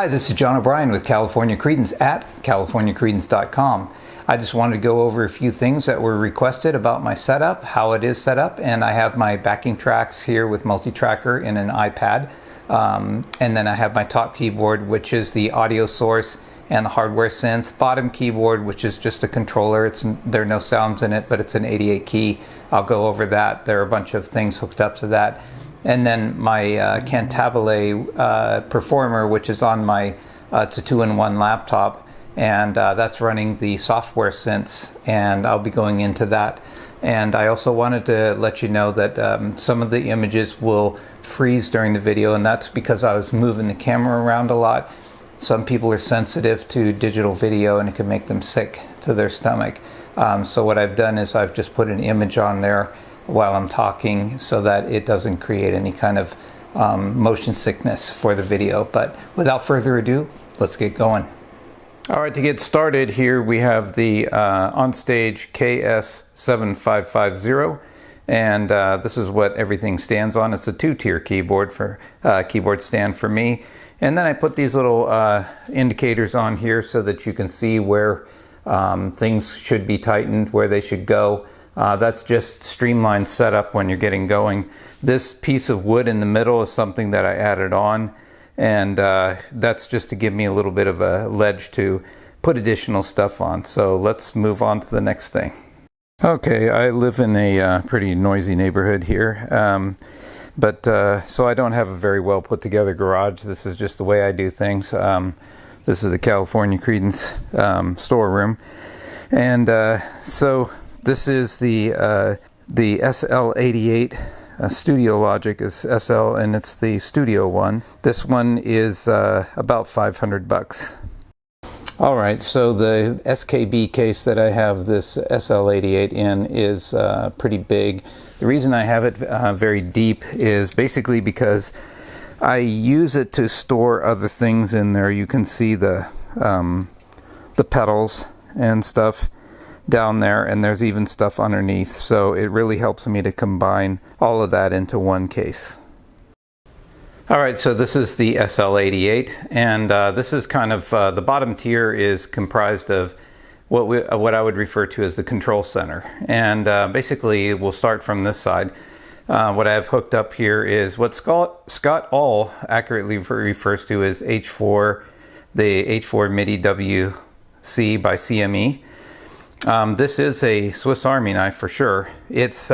Hi, this is John O'Brien with California Credence at californiacredence.com. I just wanted to go over a few things that were requested about my setup, how it is set up, and I have my backing tracks here with multi-tracker in an iPad. And then I have my top keyboard, which is the audio source and the hardware synth. Bottom keyboard, which is just a controller. There are no sounds in it, but it's an 88 key. I'll go over that. There are a bunch of things hooked up to that. And then my Cantabile Performer, which is on my, it's a 2-in-1 laptop, and that's running the software synths, and I'll be going into that. And I also wanted to let you know that some of the images will freeze during the video, and that's because I was moving the camera around a lot. Some people are sensitive to digital video and it can make them sick to their stomach. So what I've done is I've just put an image on there while I'm talking so that it doesn't create any kind of motion sickness for the video. But without further ado, let's get going. All right, to get started here we have the OnStage KS7550, and this is what everything stands on. It's a two-tier keyboard stand for me. And then I put these little indicators on here so that you can see where things should be tightened, where they should go. That's just streamlined setup when you're getting going. This piece of wood in the middle is something that I added on, and that's just to give me a little bit of a ledge to put additional stuff on. So let's move on to the next thing. Okay, I live in a pretty noisy neighborhood here, so I don't have a very well put together garage. This is just the way I do things. This is the California Credence storeroom, and so this is the SL-88 Studiologic SL, and it's the studio one. This one is about $500. All right, so the SKB case that I have this SL-88 in is pretty big. The reason I have it very deep is basically because I use it to store other things in there. You can see the pedals and stuff down there, and there's even stuff underneath, so it really helps me to combine all of that into one case. Alright, so this is the SL-88, and this is kind of the bottom tier is comprised of what I would refer to as the control center, and basically we'll start from this side. What I have hooked up here is what Scott All accurately refers to as H4, the H4 MIDI WC by CME. This is a Swiss Army knife for sure. It's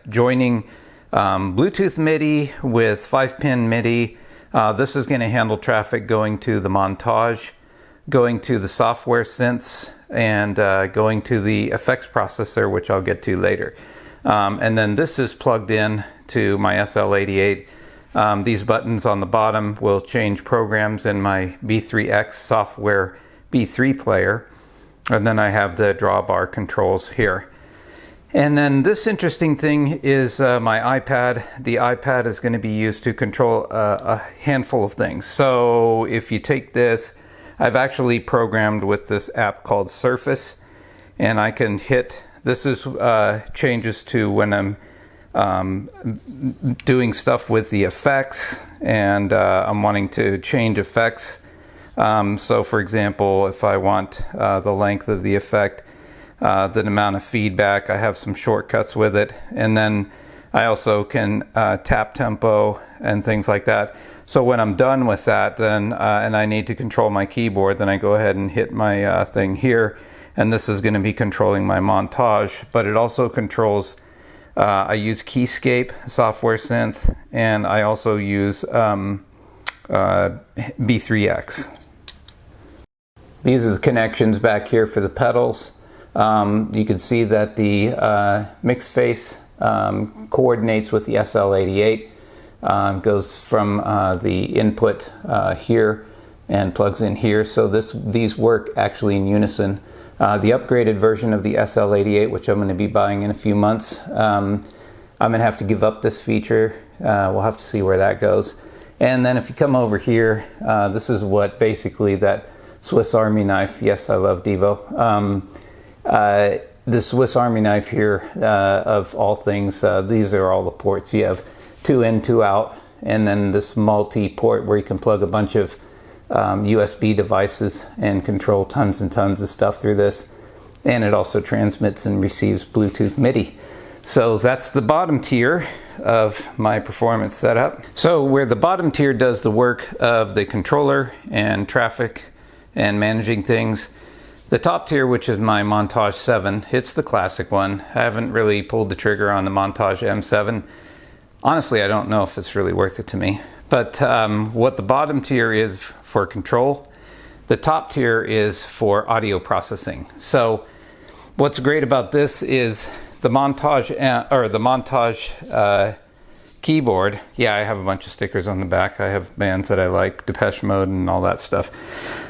joining Bluetooth MIDI with 5-pin MIDI. This is going to handle traffic going to the Montage, going to the software synths, and going to the effects processor, which I'll get to later. And then this is plugged in to my SL-88. These buttons on the bottom will change programs in my B3X software B3 player. And then I have the drawbar controls here. And then this interesting thing is my iPad. The iPad is going to be used to control a handful of things. So if you take this, I've actually programmed with this app called Surface, and I can hit, this is changes to when I'm doing stuff with the effects, and I'm wanting to change effects. So for example, if I want the length of the effect, the amount of feedback, I have some shortcuts with it, and then I also can tap tempo and things like that. So when I'm done with that, then and I need to control my keyboard, then I go ahead and hit my thing here, and this is going to be controlling my montage. But it also controls, I use Keyscape software synth, and I also use B3X. These are the connections back here for the pedals. You can see that the Mixface coordinates with the SL-88. Goes from the input here and plugs in here. So these work actually in unison. The upgraded version of the SL-88, which I'm going to be buying in a few months, I'm going to have to give up this feature. We'll have to see where that goes. And then if you come over here, this is what basically that Swiss Army knife, yes, I love Devo. The Swiss Army knife here, of all things, these are all the ports. You have 2 in, 2 out, and then this multi-port where you can plug a bunch of USB devices and control tons and tons of stuff through this. And it also transmits and receives Bluetooth MIDI. So that's the bottom tier of my performance setup. So where the bottom tier does the work of the controller and traffic and managing things, the top tier, which is my Montage 7, it's the classic one. I haven't really pulled the trigger on the Montage M7. Honestly, I don't know if it's really worth it to me. But what the bottom tier is for control, the top tier is for audio processing. So what's great about this is the Montage keyboard. Yeah, I have a bunch of stickers on the back. I have bands that I like, Depeche Mode and all that stuff.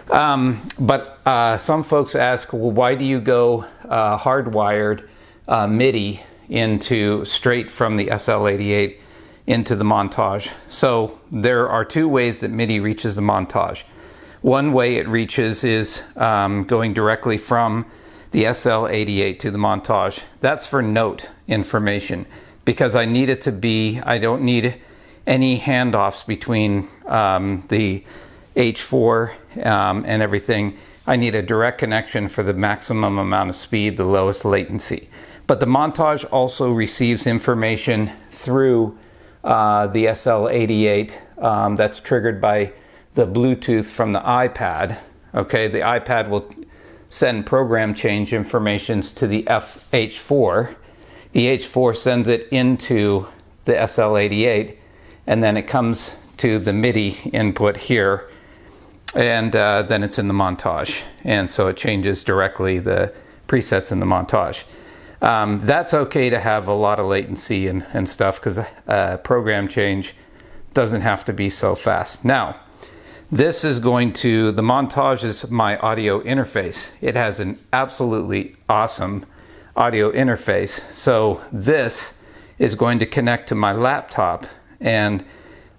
But some folks ask, well, why do you go hardwired MIDI straight from the SL-88 into the Montage? So there are two ways that MIDI reaches the Montage. One way it reaches is going directly from the SL-88 to the Montage. That's for note information, because I need it to be, I don't need any handoffs between the H4 and everything. I need a direct connection for the maximum amount of speed, the lowest latency. But the Montage also receives information through the SL-88 that's triggered by the Bluetooth from the iPad. Okay, the iPad will send program change informations to the H4. The H4 sends it into the SL-88, and then it comes to the MIDI input here, and then it's in the Montage. And so it changes directly the presets in the Montage. That's okay to have a lot of latency and stuff, because program change doesn't have to be so fast. Now, this is the Montage is my audio interface. It has an absolutely awesome audio interface. So this is going to connect to my laptop, and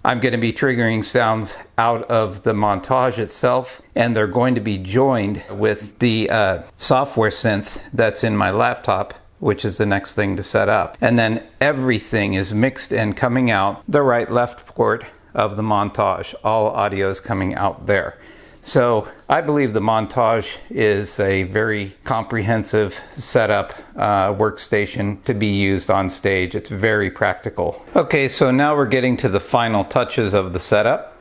I'm going to be triggering sounds out of the Montage itself, and they're going to be joined with the software synth that's in my laptop, which is the next thing to set up. And then everything is mixed and coming out the right left port of the Montage. All audio is coming out there. So I believe the Montage is a very comprehensive setup workstation to be used on stage. It's very practical. Okay, so now we're getting to the final touches of the setup.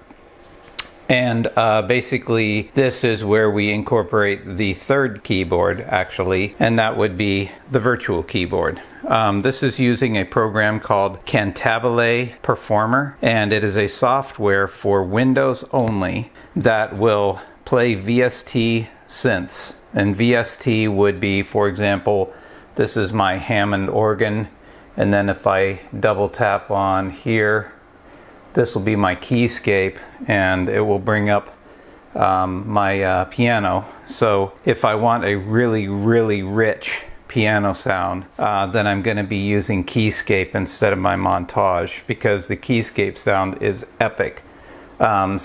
And basically this is where we incorporate the third keyboard, actually, and that would be the virtual keyboard. This is using a program called Cantabile Performer, and it is a software for Windows only that will play VST synths. And VST would be, for example, this is my Hammond organ, and then if I double tap on here, this will be my Keyscape, and it will bring up my piano. So if I want a really, really rich piano sound, then I'm going to be using Keyscape instead of my Montage, because the Keyscape sound is epic. And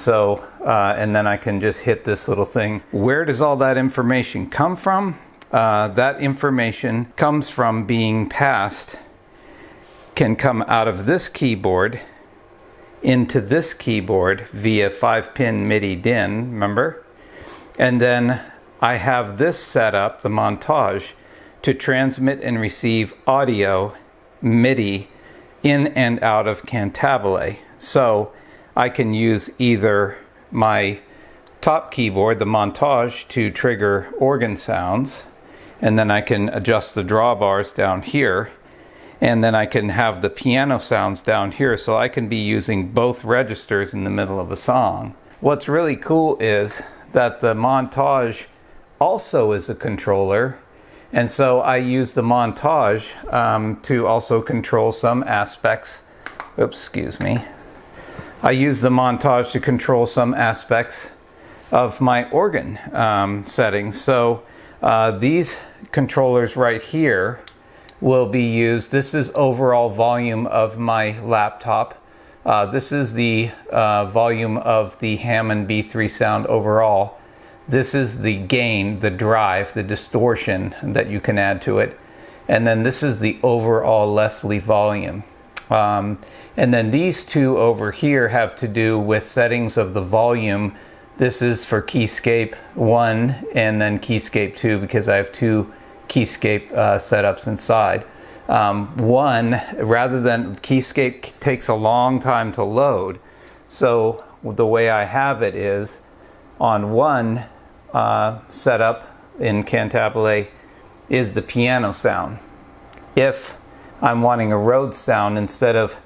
then I can just hit this little thing. Where does all that information come from? That information comes from being passed, can come out of this keyboard into this keyboard via 5-pin MIDI DIN, remember? And then I have this set up, the Montage, to transmit and receive audio MIDI in and out of Cantabile. So I can use either my top keyboard, the Montage, to trigger organ sounds, and then I can adjust the drawbars down here, and then I can have the piano sounds down here, so I can be using both registers in the middle of a song. What's really cool is that the Montage also is a controller, and so I use the Montage to also control some aspects. Oops, excuse me. I use the Montage to control some aspects of my organ settings. So these controllers right here will be used. This is overall volume of my laptop. This is the volume of the Hammond B3 sound overall. This is the gain, the drive, the distortion that you can add to it. And then this is the overall Leslie volume. And then these two over here have to do with settings of the volume This is for Keyscape 1 and then Keyscape 2 because I have two Keyscape setups inside. One, rather than Keyscape takes a long time to load, so the way I have it is on one setup in Cantabile is the piano sound. If I'm wanting a Rhodes sound, instead of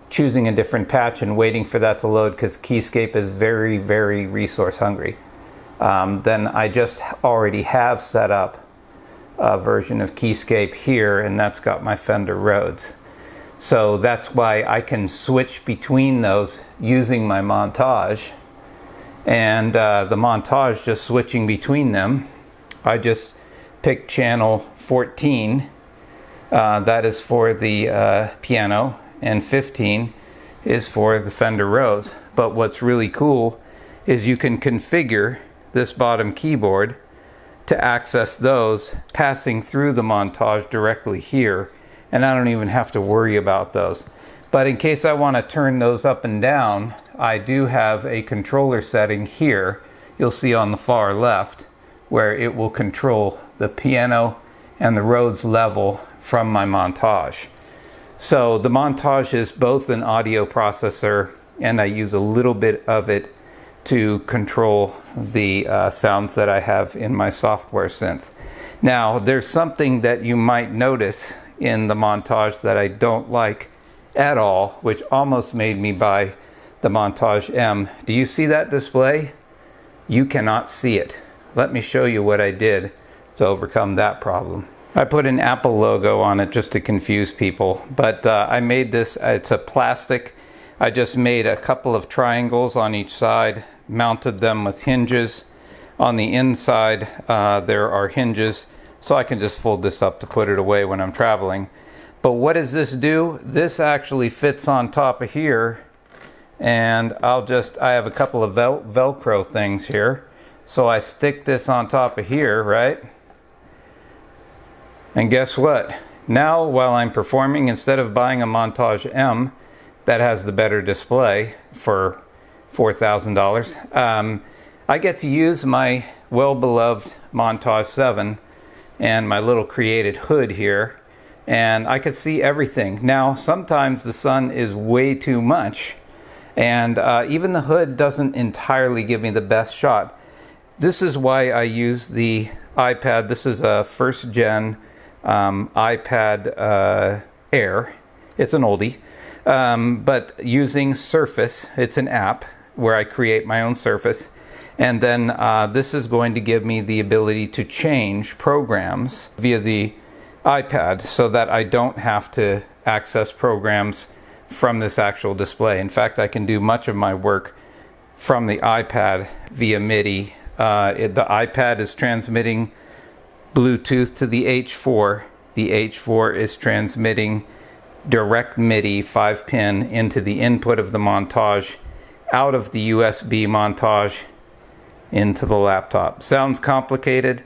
choosing a different patch and waiting for that to load because Keyscape is very, very resource hungry, then I just already have set up a version of Keyscape here, and that's got my Fender Rhodes. So that's why I can switch between those using my Montage. And the Montage, just switching between them, I just picked channel 14, that is for the piano, and 15 is for the Fender Rhodes. But what's really cool is you can configure this bottom keyboard to access those passing through the Montage directly here, and I don't even have to worry about those. But in case I want to turn those up and down, I do have a controller setting here, you'll see on the far left, where it will control the piano and the Rhodes level from my Montage. So the Montage is both an audio processor, and I use a little bit of it to control the sounds that I have in my software synth. Now, there's something that you might notice in the Montage that I don't like at all, which almost made me buy the Montage M. Do you see that display? You cannot see it. Let me show you what I did to overcome that problem. I put an Apple logo on it just to confuse people, but I made this, it's a plastic. I just made a couple of triangles on each side, mounted them with hinges. On the inside there are hinges, so I can just fold this up to put it away when I'm traveling. But what does this do? This actually fits on top of here, and I have a couple of Velcro things here. So I stick this on top of here, right? And guess what? Now while I'm performing, instead of buying a Montage M that has the better display for $4,000, I get to use my well-beloved Montage 7 and my little created hood here, and I could see everything. Now sometimes the sun is way too much, and even the hood doesn't entirely give me the best shot. This is why I use the iPad. This is a first gen iPad Air. It's an oldie, but using Surface. It's an app where I create my own surface, and then this is going to give me the ability to change programs via the iPad so that I don't have to access programs from this actual display. In fact, I can do much of my work from the iPad via MIDI. The iPad is transmitting Bluetooth to the H4. The H4 is transmitting direct MIDI 5-pin into the input of the Montage, out of the USB Montage into the laptop. Sounds complicated,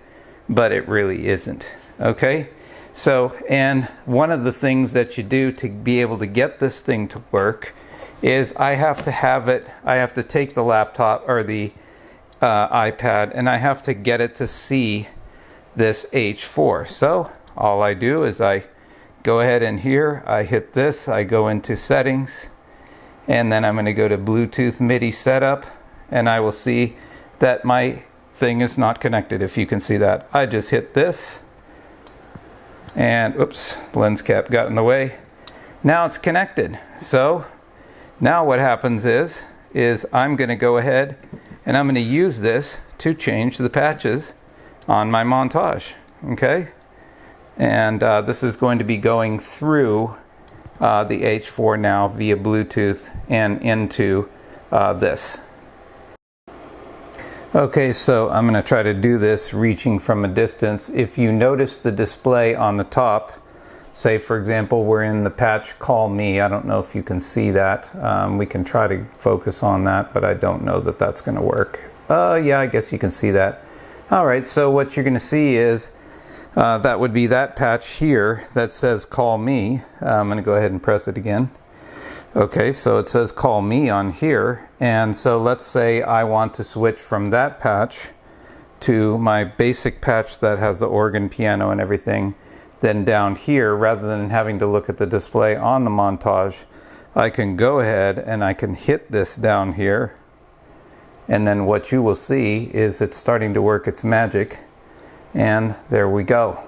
but it really isn't. Okay? So, and one of the things that you do to be able to get this thing to work is I have to take the laptop or the iPad, and I have to get it to see this H4. So all I do is I go ahead and here I hit this, I go into settings, and then I'm going to go to Bluetooth MIDI setup, and I will see that my thing is not connected. If you can see that, I just hit this, and oops, lens cap got in the way. Now it's connected. So now what happens is I'm going to go ahead and I'm going to use this to change the patches on my Montage. Okay, and this is going to be going through the H4 now via Bluetooth and into this. Okay, so I'm going to try to do this reaching from a distance. If you notice the display on the top, say for example we're in the patch Call Me, I don't know if you can see that. We can try to focus on that, but I don't know that that's going to work. Yeah, I guess you can see that. Alright, so what you're going to see is that would be that patch here that says Call Me. I'm going to go ahead and press it again. Okay, so it says call me on here, and so let's say I want to switch from that patch to my basic patch that has the organ, piano, and everything. Then down here, rather than having to look at the display on the Montage, I can go ahead and I can hit this down here, and then what you will see is it's starting to work its magic, and there we go.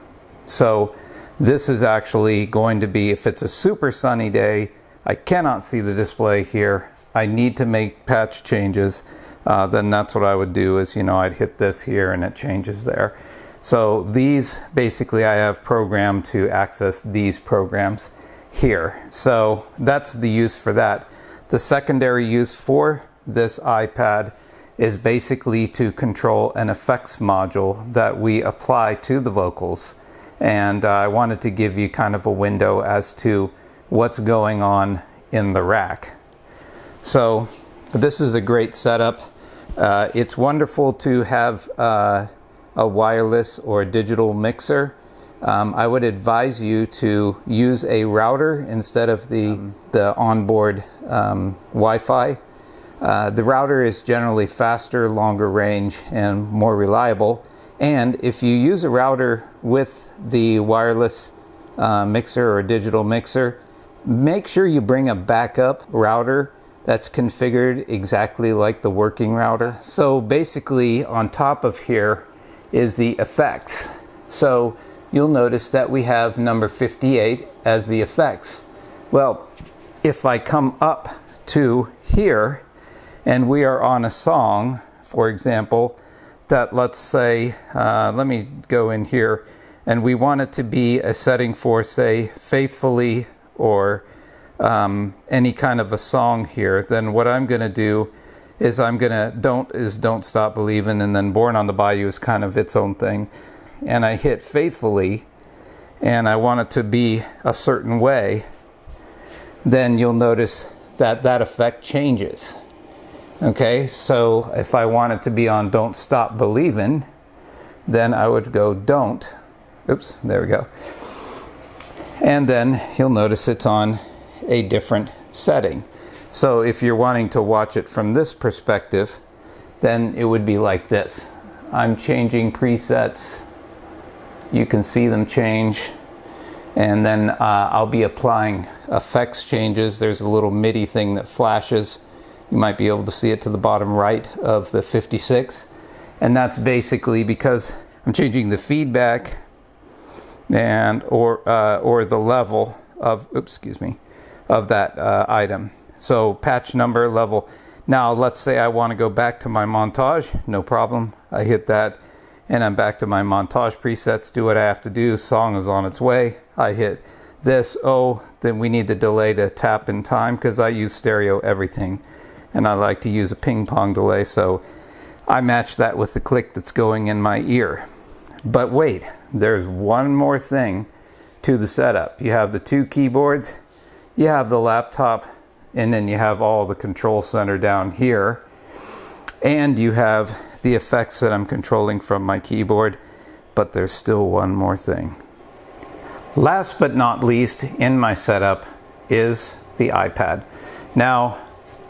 So this is actually going to be, if it's a super sunny day, I cannot see the display here, I need to make patch changes, then that's what I would do is, I'd hit this here and it changes there. So these, basically I have programmed to access these programs here. So that's the use for that. The secondary use for this iPad is basically to control an effects module that we apply to the vocals. And I wanted to give you kind of a window as to what's going on in the rack. So this is a great setup. It's wonderful to have a wireless or digital mixer. I would advise you to use a router instead of the onboard Wi-Fi. The router is generally faster, longer range, and more reliable. And if you use a router with the wireless mixer or digital mixer, make sure you bring a backup router that's configured exactly like the working router. So basically on top of here is the effects. So you'll notice that we have number 58 as the effects. Well, if I come up to here and we are on a song, for example, that let's say, let me go in here, and we want it to be a setting for, say, Faithfully or any kind of a song here, then what I'm going to do is Don't Stop Believin', and then Born on the Bayou is kind of its own thing. And I hit Faithfully, and I want it to be a certain way, then you'll notice that that effect changes. Okay, so if I want it to be on Don't Stop Believin', then I would go don't. Oops, there we go. And then you'll notice it's on a different setting. So if you're wanting to watch it from this perspective, then it would be like this. I'm changing presets. You can see them change. And then I'll be applying effects changes. There's a little MIDI thing that flashes. You might be able to see it to the bottom right of the 56. And that's basically because I'm changing the feedback and or the level of, of that item. So patch number, level. Now let's say I want to go back to my Montage, no problem. I hit that and I'm back to my Montage presets, do what I have to do. Song is on its way. I hit this, then we need the delay to tap in time because I use stereo everything. And I like to use a ping pong delay, so I match that with the click that's going in my ear. But wait, there's one more thing to the setup. You have the two keyboards, you have the laptop, and then you have all the control center down here. And you have the effects that I'm controlling from my keyboard, but there's still one more thing. Last but not least in my setup is the iPad. Now,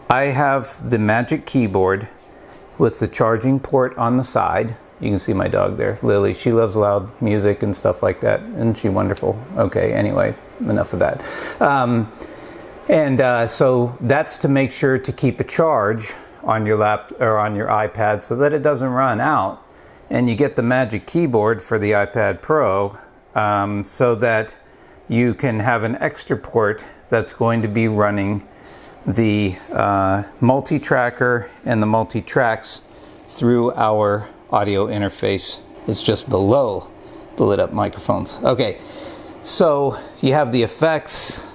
I have the Magic Keyboard with the charging port on the side. You can see my dog there, Lily. She loves loud music and stuff like that. Isn't she wonderful? Okay, anyway, enough of that. So that's to make sure to keep a charge on your or on your iPad so that it doesn't run out. And you get the Magic Keyboard for the iPad Pro so that you can have an extra port that's going to be running the multi-tracker and the multi-tracks through our audio interface. It's just below the lit up microphones. Okay, so you have the effects,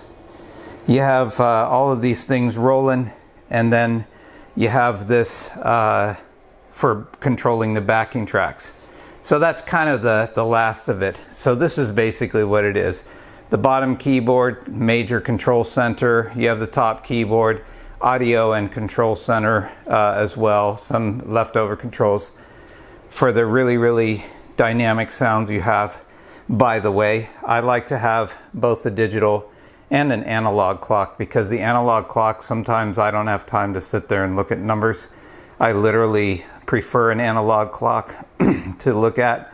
you have all of these things rolling, and then you have this for controlling the backing tracks. So that's kind of the last of it. So this is basically what it is. The bottom keyboard, major control center. You have the top keyboard, audio and control center as well. Some leftover controls for the really, really dynamic sounds you have. By the way, I like to have both the digital and an analog clock, because the analog clock, sometimes I don't have time to sit there and look at numbers. I literally prefer an analog clock to look at.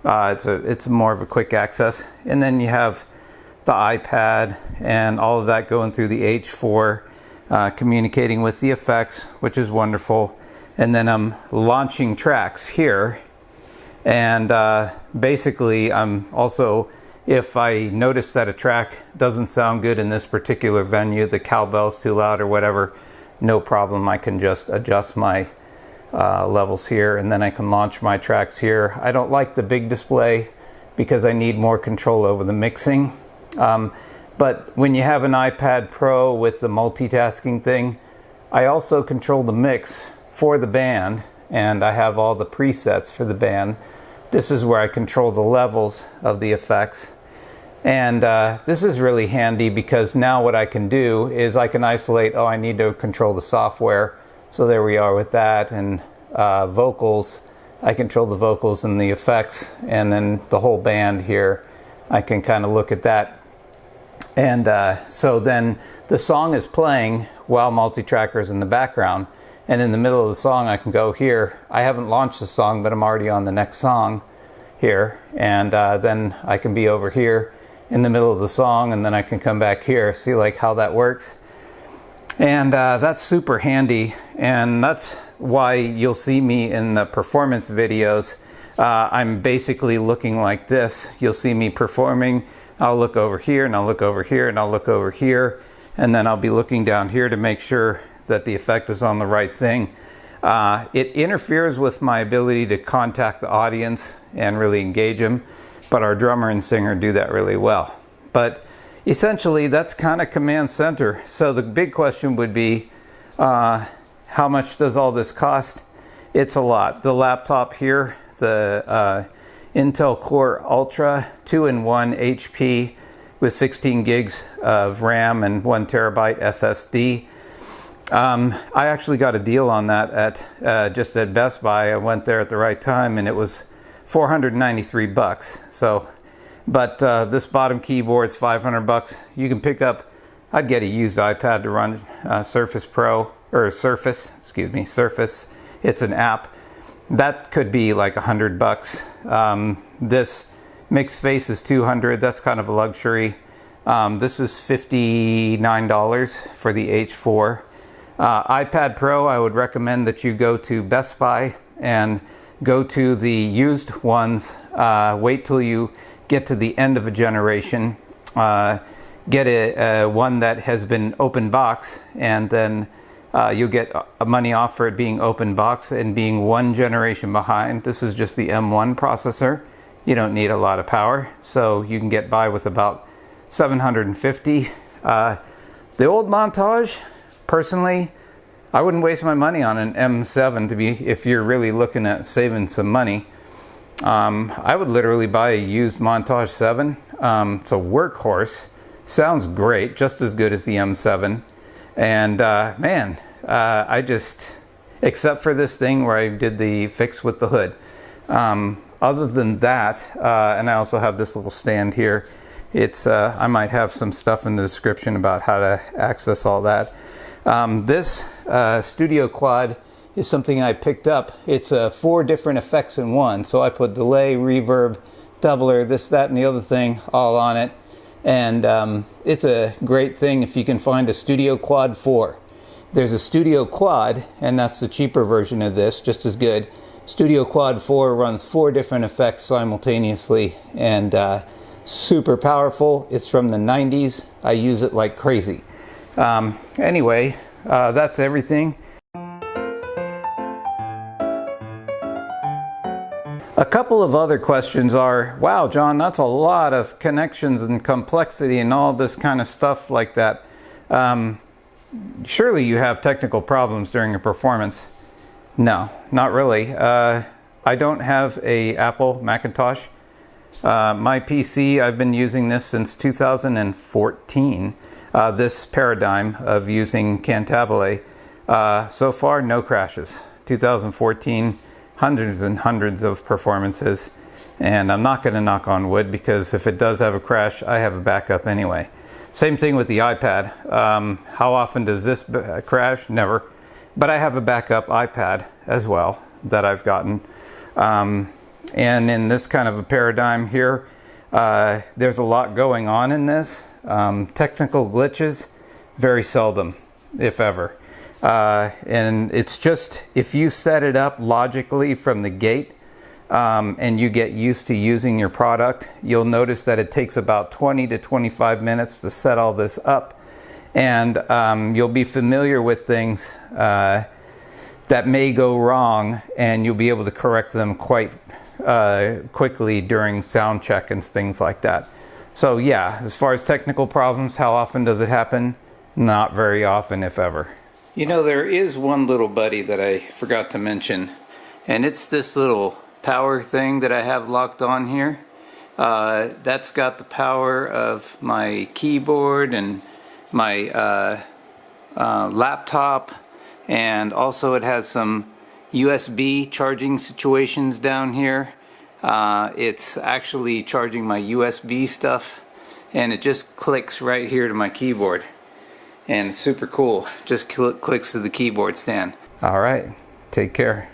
It's more of a quick access. And then you have the iPad and all of that going through the H4, communicating with the effects, which is wonderful. And then I'm launching tracks here. And basically I'm also, if I notice that a track doesn't sound good in this particular venue, the cowbell's too loud or whatever, no problem. I can just adjust my levels here, and then I can launch my tracks here. I don't like the big display because I need more control over the mixing. But when you have an iPad Pro with the multitasking thing, I also control the mix for the band, and I have all the presets for the band. This is where I control the levels of the effects. And this is really handy because now what I can do is I can isolate, I need to control the software. So there we are with that. And vocals, I control the vocals and the effects, and then the whole band here, I can kind of look at that. And so then the song is playing while multi-tracker's in the background. And in the middle of the song, I can go here. I haven't launched the song, but I'm already on the next song here. And then I can be over here in the middle of the song, and then I can come back here. See like how that works? And that's super handy. And that's why you'll see me in the performance videos. I'm basically looking like this. You'll see me performing. I'll look over here, and I'll look over here, and I'll look over here. And then I'll be looking down here to make sure that the effect is on the right thing. It interferes with my ability to contact the audience and really engage them, but our drummer and singer do that really well. But essentially, that's kind of command center. So the big question would be, how much does all this cost? It's a lot. The laptop here, the Intel Core Ultra 2-in-1 HP with 16 gigs of RAM and 1 terabyte SSD. I actually got a deal on that at just at Best Buy. I went there at the right time, and it was $493. So, but this bottom keyboard's $500. You can pick up. I'd get a used iPad to run Surface Pro or Surface. Excuse me, Surface. It's an app. That could be like $100. This Mixface is $200. That's kind of a luxury. This is $59 for the H4. iPad Pro, I would recommend that you go to Best Buy and go to the used ones. Wait till you get to the end of a generation. Get a one that has been open box, and then you'll get money off for it being open box and being one generation behind. This is just the M1 processor. You don't need a lot of power, so you can get by with about $750. The old Montage, personally, I wouldn't waste my money on an M7 if you're really looking at saving some money. I would literally buy a used Montage 7. It's a workhorse. Sounds great, just as good as the M7. And man, I just, except for this thing where I did the fix with the hood. Other than that, and I also have this little stand here. It's I might have some stuff in the description about how to access all that. This Studio Quad is something I picked up. It's 4 different effects in one. So I put delay, reverb, doubler, this, that, and the other thing all on it. And it's a great thing if you can find a Studio Quad 4. There's a Studio Quad, and that's the cheaper version of this, just as good. Studio Quad 4 runs 4 different effects simultaneously, and super powerful. It's from the 90s. I use it like crazy. Anyway, that's everything. A couple of other questions are, wow, John, that's a lot of connections and complexity and all this kind of stuff like that. Surely you have technical problems during a performance. No, not really. I don't have a Apple Macintosh. My PC, I've been using this since 2014. This paradigm of using Cantabile. So far, no crashes. 2014, hundreds and hundreds of performances. And I'm not going to knock on wood, because if it does have a crash, I have a backup anyway. Same thing with the iPad. How often does this crash? Never. But I have a backup iPad as well that I've gotten. And in this kind of a paradigm here, there's a lot going on in this. Technical glitches, very seldom, if ever. And it's just, if you set it up logically from the gate, and you get used to using your product, you'll notice that it takes about 20 to 25 minutes to set all this up. And you'll be familiar with things that may go wrong, and you'll be able to correct them quite quickly during sound check and things like that. So yeah, as far as technical problems, how often does it happen? Not very often, if ever. You know, there is one little buddy that I forgot to mention, and it's this little power thing that I have locked on here. That's got the power of my keyboard and my laptop, and also it has some USB charging situations down here. It's actually charging my USB stuff, and it just clicks right here to my keyboard, and it's super cool. Just clicks to the keyboard stand. All right, take care.